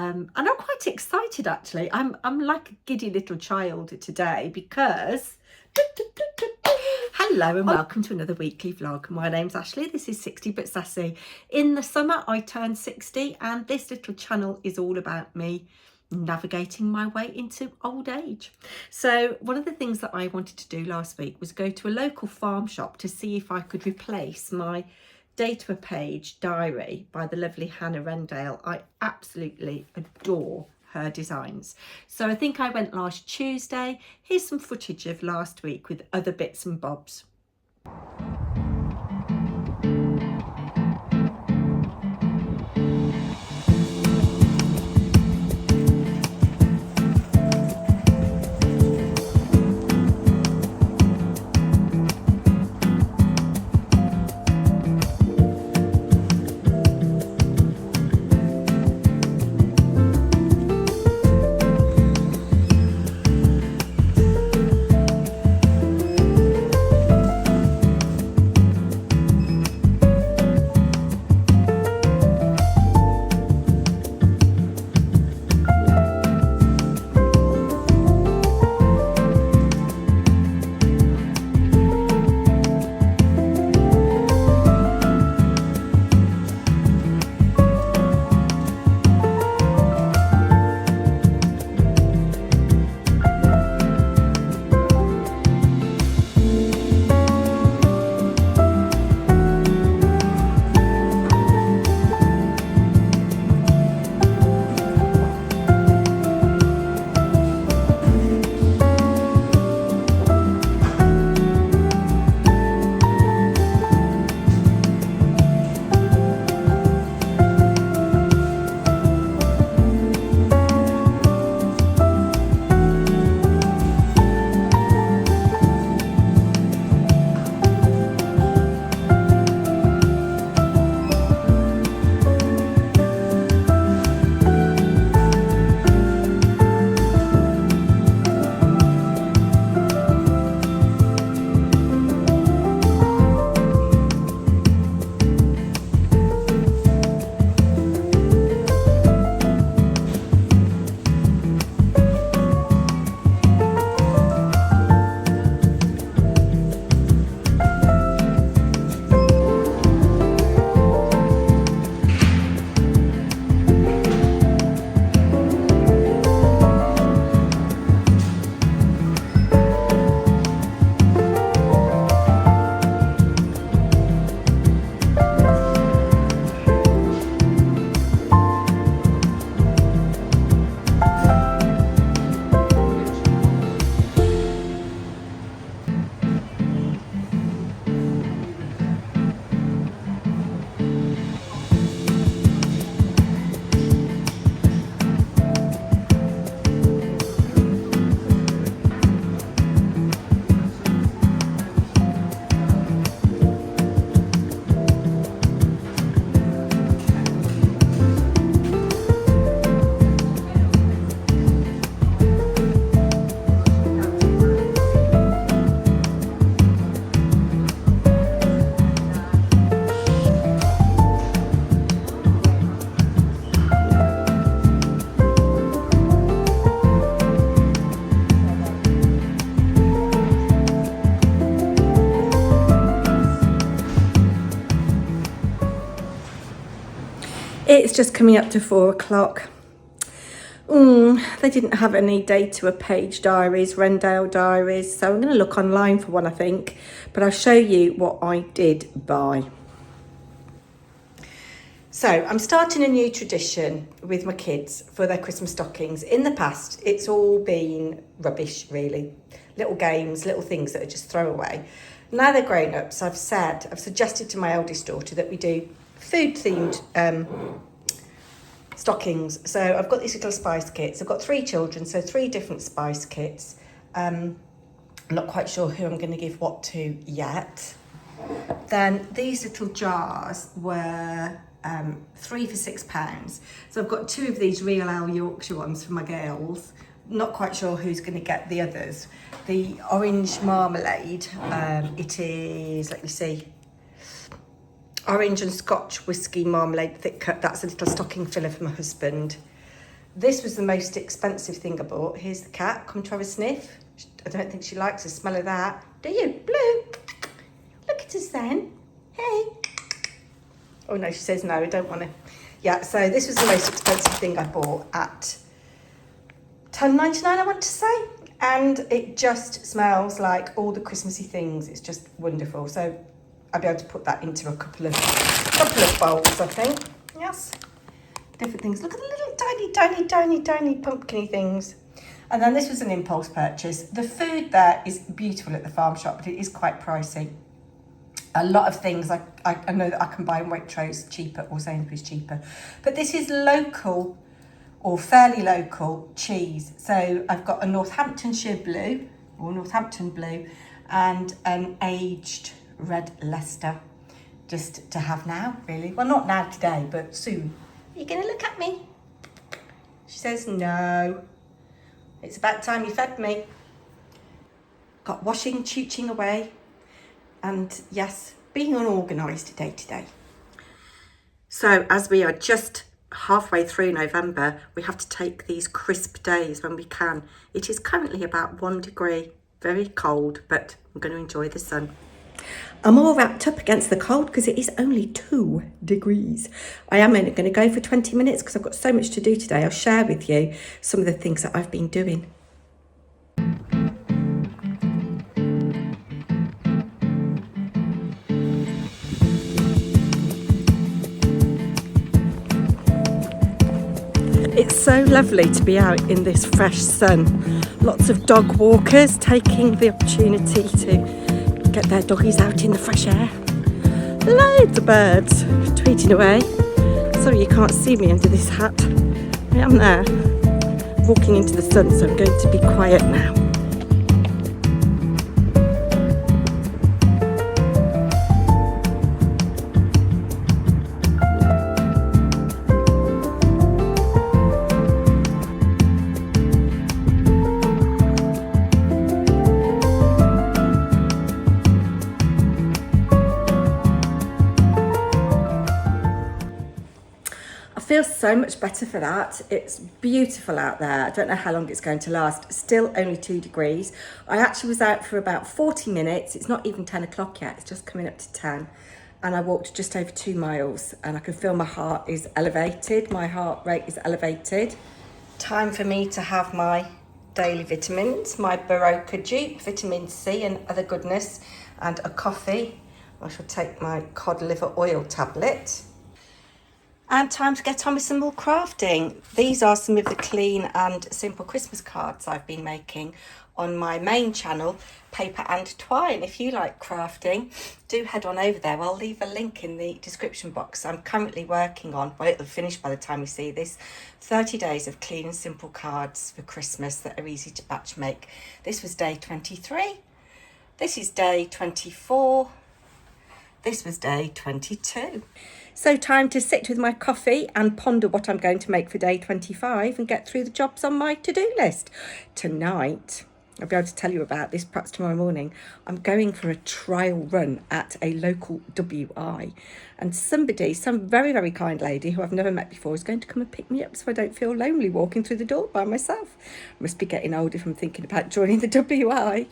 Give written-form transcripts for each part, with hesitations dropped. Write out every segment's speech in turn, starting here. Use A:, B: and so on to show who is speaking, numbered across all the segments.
A: And I'm quite excited actually. I'm like a giddy little child today because hello and welcome to another weekly vlog. My name's Ashley, this is 60 but Sassy. In the summer I turned 60 and this little channel is all about me navigating my way into old age. So one of the things that I wanted to do last week was go to a local farm shop to see if I could replace my Day to a Page diary by the lovely Hannah Rendale. I absolutely adore her designs. So I think I went last Tuesday. Here's some footage of last week with other bits and bobs. It's just coming up to 4 o'clock. They didn't have any Day to a Page diaries, Rendale diaries, so I'm going to look online for one, I think. But I'll show you what I did buy. So I'm starting a new tradition with my kids for their Christmas stockings. In the past, it's all been rubbish, really. Little games, little things that are just throwaway. Now they're grown ups, I've suggested to my eldest daughter that we do food-themed stockings. So I've got these little spice kits. I've got 3 children, so 3 different spice kits. I'm not quite sure who I'm going to give what to yet. Then these little jars were 3 for £6. So I've got 2 of these real Ale Yorkshire ones for my girls. Not quite sure who's going to get the others. The orange marmalade, it is, let me see, orange and Scotch whiskey marmalade thick cut. That's a little stocking filler for my husband. This was the most expensive thing I bought. Here's the cat. Come to have a sniff. I don't think she likes the smell of that. Do you? Blue? Look at us then. Hey. Oh no, she says no, I don't want to. Yeah, so this was the most expensive thing I bought at £10.99, I want to say. And it just smells like all the Christmassy things. It's just wonderful. So I'll be able to put that into a couple of bowls, I think. Yes. Different things. Look at the little tiny pumpkin-y things. And then this was an impulse purchase. The food there is beautiful at the farm shop, but it is quite pricey. A lot of things I know that I can buy in Waitrose cheaper or Sainsbury's cheaper. But this is local or fairly local cheese. So I've got a Northamptonshire blue or Northampton blue and an aged red Leicester just to have now, really. Well, not now today, but soon. Are you going to look at me? She says no. It's about time you fed me. Got washing, chooching away. And yes, being unorganised day to day. So as we are just halfway through November, we have to take these crisp days when we can. It is currently about 1 degree, very cold, but I'm going to enjoy the sun. I'm all wrapped up against the cold because it is only 2 degrees. I am only going to go for 20 minutes because I've got so much to do today. I'll share with you some of the things that I've been doing. It's so lovely to be out in this fresh sun. Lots of dog walkers taking the opportunity to get their doggies out in the fresh air. Loads of birds tweeting away. Sorry you can't see me under this hat. I am there, walking into the sun, so I'm going to be quiet now. Feel so much better for that. It's beautiful out there. I don't know how long it's going to last. Still only 2 degrees. I actually was out for about 40 minutes. It's not even 10 o'clock yet. It's just coming up to 10. And I walked just over 2 miles and I can feel my heart is elevated. My heart rate is elevated. Time for me to have my daily vitamins, my Barocca dupe, vitamin C and other goodness, and a coffee. I shall take my cod liver oil tablet. And time to get on with some more crafting. These are some of the clean and simple Christmas cards I've been making on my main channel, Paper and Twine. If you like crafting, do head on over there. I'll leave a link in the description box. I'm currently working on, well, it'll finish by the time you see this, 30 days of clean and simple cards for Christmas that are easy to batch make. This was day 23. This is day 24. This was day 22. So time to sit with my coffee and ponder what I'm going to make for day 25 and get through the jobs on my to-do list. Tonight, I'll be able to tell you about this perhaps tomorrow morning. I'm going for a trial run at a local WI. And somebody, some very, very kind lady who I've never met before is going to come and pick me up so I don't feel lonely walking through the door by myself. I must be getting old if I'm thinking about joining the WI.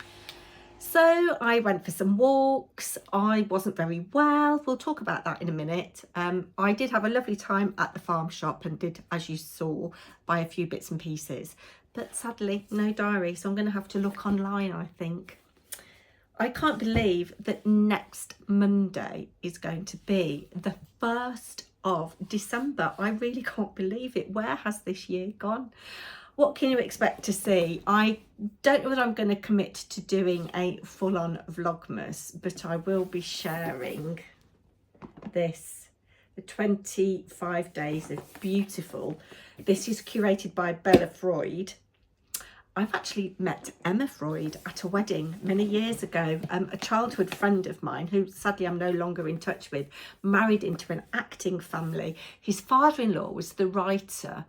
A: So I went for some walks. I wasn't very well. We'll talk about that in a minute. I did have a lovely time at the farm shop and did, as you saw, buy a few bits and pieces. But sadly, no diary. So I'm going to have to look online, I think. I can't believe that next Monday is going to be the 1st of December. I really can't believe it. Where has this year gone? What can you expect to see? I don't know whether I'm going to commit to doing a full-on vlogmas, but I will be sharing this, the 25 days of beautiful. This is curated by Bella Freud. I've actually met Emma Freud at a wedding many years ago. A childhood friend of mine, who sadly I'm no longer in touch with, married into an acting family. His father-in-law was the writer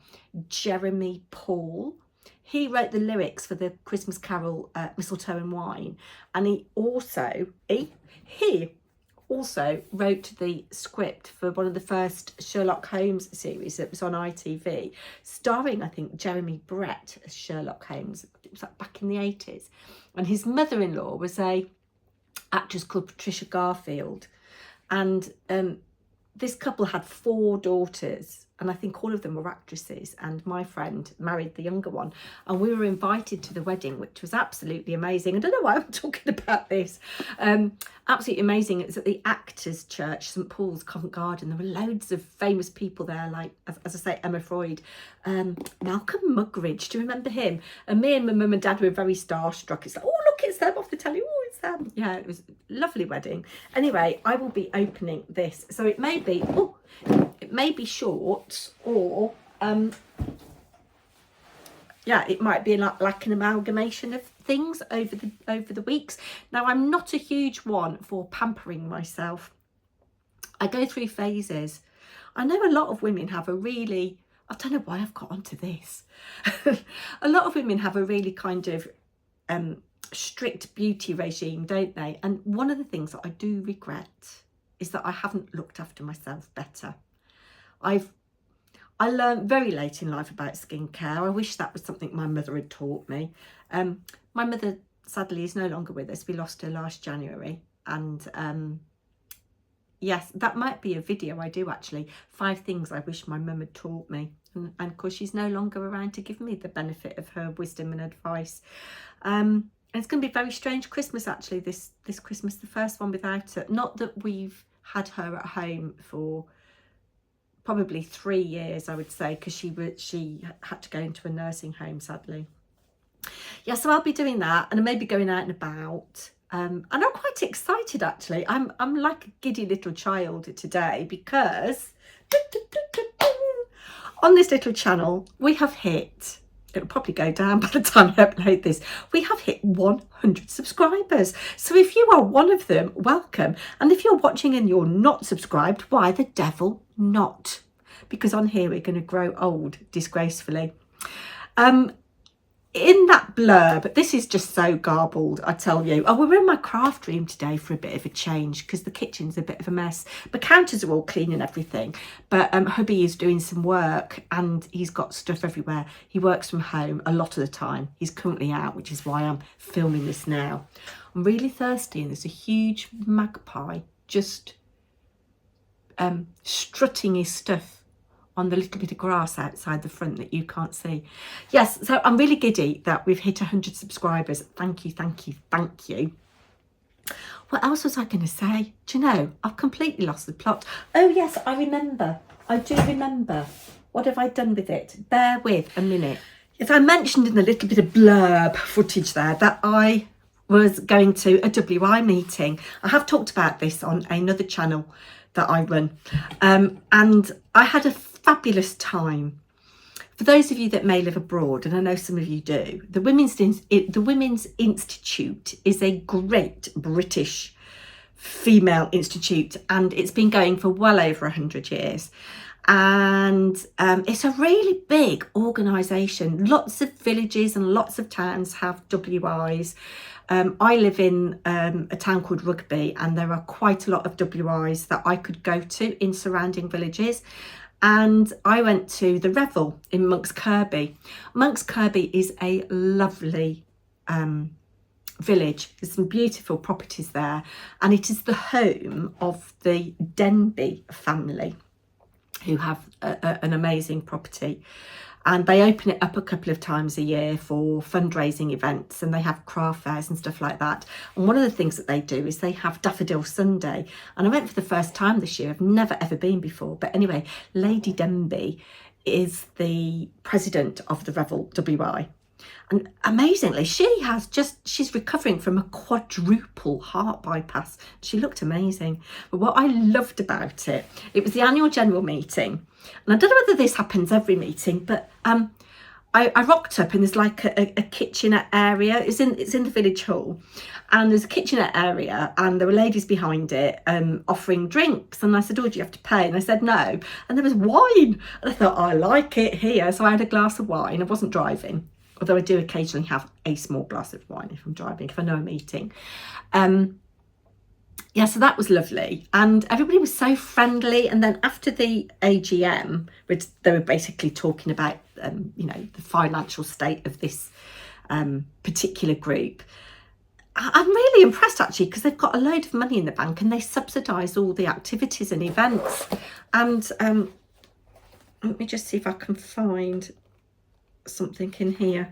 A: Jeremy Paul. He wrote the lyrics for the Christmas carol Mistletoe and Wine, and he also wrote the script for one of the first Sherlock Holmes series that was on ITV, starring, I think, Jeremy Brett as Sherlock Holmes. It was like back in the 80s. And his mother-in-law was a actress called Patricia Garfield. And this couple had 4 daughters, and I think all of them were actresses, and my friend married the younger one, and we were invited to the wedding, which was absolutely amazing. I don't know why I'm talking about this. Absolutely amazing. It was at the Actors Church, St Paul's, Covent Garden. There were loads of famous people there, like, as I say, Emma Freud, Malcolm Muggeridge, do you remember him? And me and my mum and dad were very starstruck. It's like, oh, look, it's them off the telly. Oh, it's them. Yeah, it was a lovely wedding. Anyway, I will be opening this. So it may be, oh, it may be short, or yeah, it might be like an amalgamation of things over the weeks. Now, I'm not a huge one for pampering myself. I go through phases. I know a lot of women have a really, I don't know why I've got onto this. A lot of women have a really kind of strict beauty regime, don't they? And one of the things that I do regret is that I haven't looked after myself better. I learned very late in life about skincare. I wish that was something my mother had taught me. My mother, sadly, is no longer with us. We lost her last January. And yes, that might be a video I do, actually. 5 things I wish my mum had taught me. And of course, she's no longer around to give me the benefit of her wisdom and advice. And it's going to be a very strange Christmas, actually, this Christmas, the first one without her. Not that we've had her at home for probably 3 years, I would say, because she had to go into a nursing home, sadly. Yeah, so I'll be doing that, and I may be going out and about. And I'm quite excited, actually. I'm like a giddy little child today, because on this little channel we have hit, it'll probably go down by the time I upload this, we have hit 100 subscribers. So if you are one of them, welcome. And if you're watching and you're not subscribed, why the devil not? Because on here we're going to grow old disgracefully. In that blurb, this is just so garbled, I tell you. Oh, we're in my craft room today for a bit of a change because the kitchen's a bit of a mess. The counters are all clean and everything, but hubby is doing some work and he's got stuff everywhere. He works from home a lot of the time. He's currently out, which is why I'm filming this now. I'm really thirsty, and there's a huge magpie just strutting his stuff on the little bit of grass outside the front that you can't see. Yes, so I'm really giddy that we've hit 100 subscribers. Thank you, thank you, thank you. What else was I going to say? Do you know, I've completely lost the plot. Oh yes, I remember. I do remember. What have I done with it? Bear with a minute. Yes, I mentioned in a little bit of blurb footage there that I was going to a WI meeting. I have talked about this on another channel that I run. And I had a fabulous time. For those of you that may live abroad, and I know some of you do, the Women's Institute is a great British female institute, and it's been going for well over 100 years. And it's a really big organisation. Lots of villages and lots of towns have WIs. I live in a town called Rugby, and there are quite a lot of WIs that I could go to in surrounding villages. And I went to the Revel in Monks Kirby. Monks Kirby is a lovely village. There's some beautiful properties there, and it is the home of the Denby family, who have an amazing property. And they open it up a couple of times a year for fundraising events, and they have craft fairs and stuff like that. And one of the things that they do is they have Daffodil Sunday. And I went for the first time this year. I've never ever been before. But anyway, Lady Denby is the president of the Revel WI. And amazingly, she's recovering from a quadruple heart bypass. She looked amazing. But what I loved about it was the annual general meeting. And I don't know whether this happens every meeting, but I rocked up, and there's like a kitchenette area. It's in the village hall, and there's a kitchenette area, and there were ladies behind it offering drinks. And I said, "Oh, do you have to pay?" And I said, "No." And there was wine. And I thought, I like it here. So I had a glass of wine. I wasn't driving, although I do occasionally have a small glass of wine if I'm driving, if I know I'm eating. yeah, so that was lovely, and everybody was so friendly. And then after the AGM, which they were basically talking about, you know, the financial state of this particular group. I'm really impressed actually, because they've got a load of money in the bank and they subsidise all the activities and events. And let me just see if I can find something in here.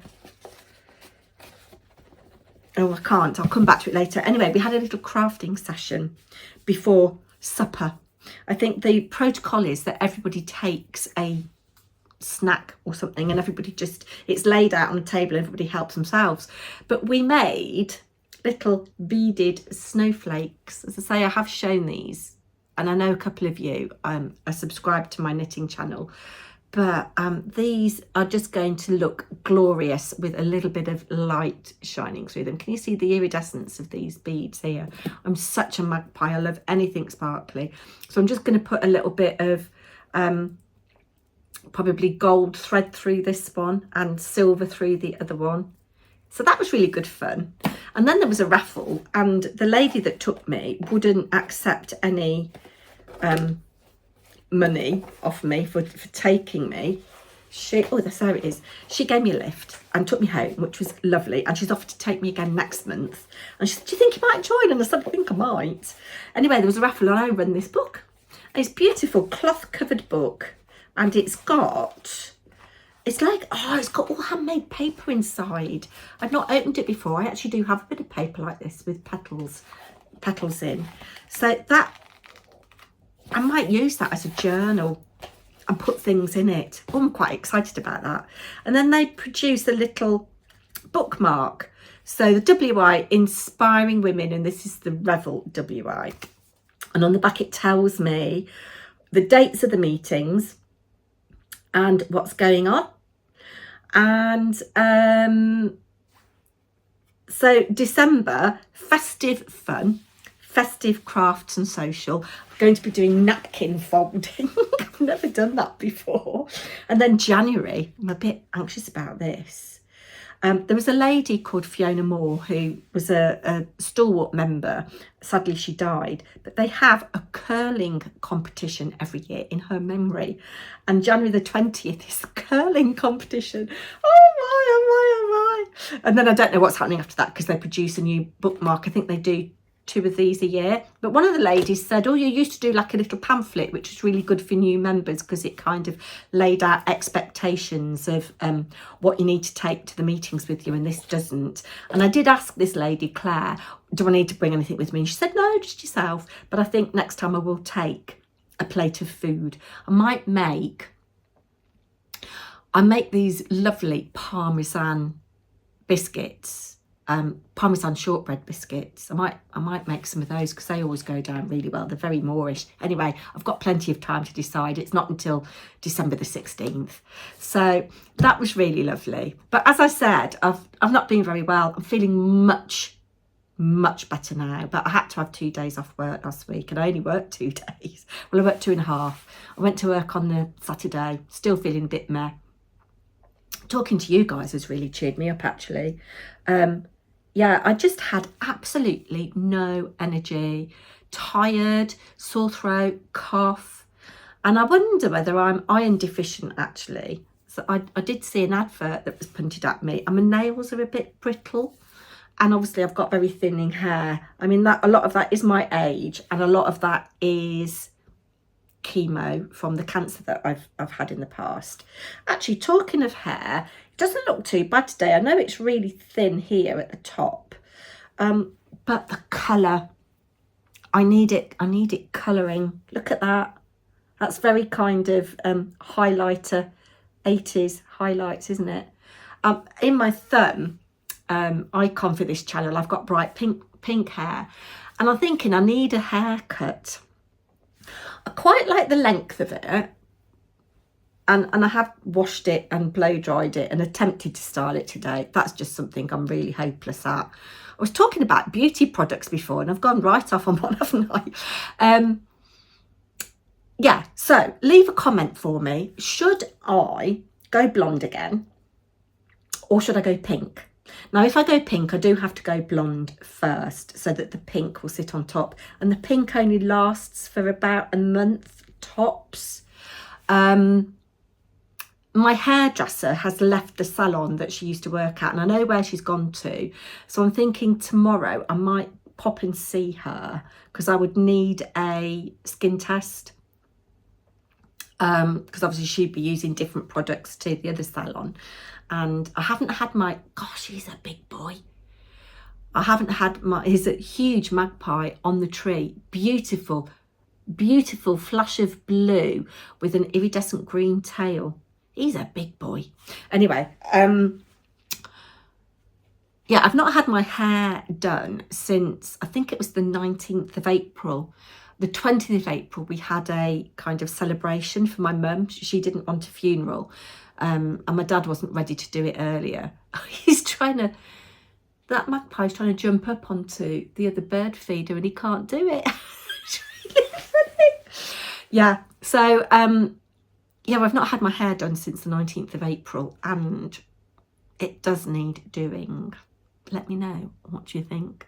A: Oh, I can't. I'll come back to it later. Anyway, we had a little crafting session before supper. I think the protocol is that everybody takes a snack or something, and everybody just, it's laid out on the table, everybody helps themselves. But we made little beaded snowflakes. As I say, I have shown these, and I know a couple of you are subscribed to my knitting channel, but these are just going to look glorious with a little bit of light shining through them. Can you see the iridescence of these beads here? I'm such a magpie. I love anything sparkly. So I'm just going to put a little bit of probably gold thread through this one and silver through the other one. So that was really good fun. And then there was a raffle, and the lady that took me wouldn't accept any money off me for taking me. Oh, there it is. She gave me a lift and took me home, which was lovely. And she's offered to take me again next month. And she said, do you think you might join? And I said, I think I might. Anyway, there was a raffle and I run this book. It's a beautiful cloth covered book. And it's got, it's like, oh, it's got all handmade paper inside. I've not opened it before. I actually do have a bit of paper like this with petals in. So that, I might use that as a journal and put things in it. Oh, I'm quite excited about that. And then they produce a little bookmark. So the WI, Inspiring Women, and this is the Revel WI. And on the back it tells me the dates of the meetings and what's going on. And so December, festive fun, festive crafts and social. I'm going to be doing napkin folding. I've never done that before. And then January, I'm a bit anxious about this. There was a lady called Fiona Moore who was a stalwart member. Sadly, she died. But they have a curling competition every year in her memory. And January the 20th is the curling competition. Oh my, oh my, oh my. And then I don't know what's happening after that, because they produce a new bookmark. I think they do 2 of these a year. But one of the ladies said, oh, you used to do like a little pamphlet, which was really good for new members because it kind of laid out expectations of what you need to take to the meetings with you, and this doesn't. And I did ask this lady, Claire, do I need to bring anything with me? And she said, no, just yourself. But I think next time I will take a plate of food. I make these lovely Parmesan biscuits, Parmesan shortbread biscuits. I might make some of those because they always go down really well. They're very Moorish. Anyway, I've got plenty of time to decide. It's not until December the 16th. So that was really lovely. But as I said, I've not been very well. I'm feeling much better now. But I had to have 2 days off work last week, and I only worked 2 days. Well, I worked 2.5. I went to work on the Saturday, still feeling a bit meh. Talking to you guys has really cheered me up, actually. Yeah, I just had absolutely no energy, tired, sore throat, cough. And I wonder whether I'm iron deficient, actually. So I did see an advert that was punted at me, and my nails are a bit brittle. And obviously I've got very thinning hair. I mean, that a lot of that is my age, and a lot of that is chemo from the cancer that I've had in the past. Actually, talking of hair, it doesn't look too bad today. I know it's really thin here at the top, but the colour, I need it colouring. Look at that. That's very kind of highlighter, 80s highlights, isn't it? In my thumb icon for this channel, I've got bright pink hair, and I'm thinking I need a haircut. I quite like the length of it, and I have washed it and blow dried it and attempted to style it today. That's just something I'm really hopeless at. I was talking about beauty products before, and I've gone right off on one, haven't I? Yeah, so leave a comment for me. Should I go blonde again, or should I go pink? Now, if I go pink, I do have to go blonde first so that the pink will sit on top. And the pink only lasts for about a month tops. My hairdresser has left the salon that she used to work at, and I know where she's gone to. So I'm thinking tomorrow I might pop and see her, because I would need a skin test. Because obviously she'd be using different products to the other salon. And I haven't had my, gosh, he's a big boy. I haven't had my, he's a huge magpie on the tree. Beautiful, beautiful flush of blue with an iridescent green tail. He's a big boy. Anyway, yeah, I've not had my hair done since, I think it was the 19th of April. The 20th of April, we had a kind of celebration for my mum. She didn't want a funeral. And my dad wasn't ready to do it earlier. He's trying to, that magpie's trying to jump up onto the other bird feeder and he can't do it. It's really funny. Yeah, so, yeah, I've not had my hair done since the 19th of April and it does need doing. Let me know, what do you think?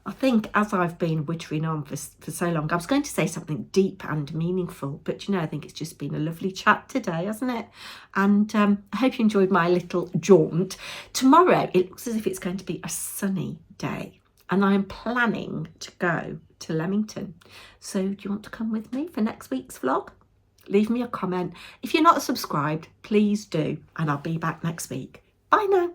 A: I think as I've been wittering on for so long, I was going to say something deep and meaningful, but you know, I think it's just been a lovely chat today, hasn't it? And I hope you enjoyed my little jaunt. Tomorrow, it looks as if it's going to be a sunny day, and I'm planning to go to Leamington. So do you want to come with me for next week's vlog? Leave me a comment. If you're not subscribed, please do, and I'll be back next week. Bye now.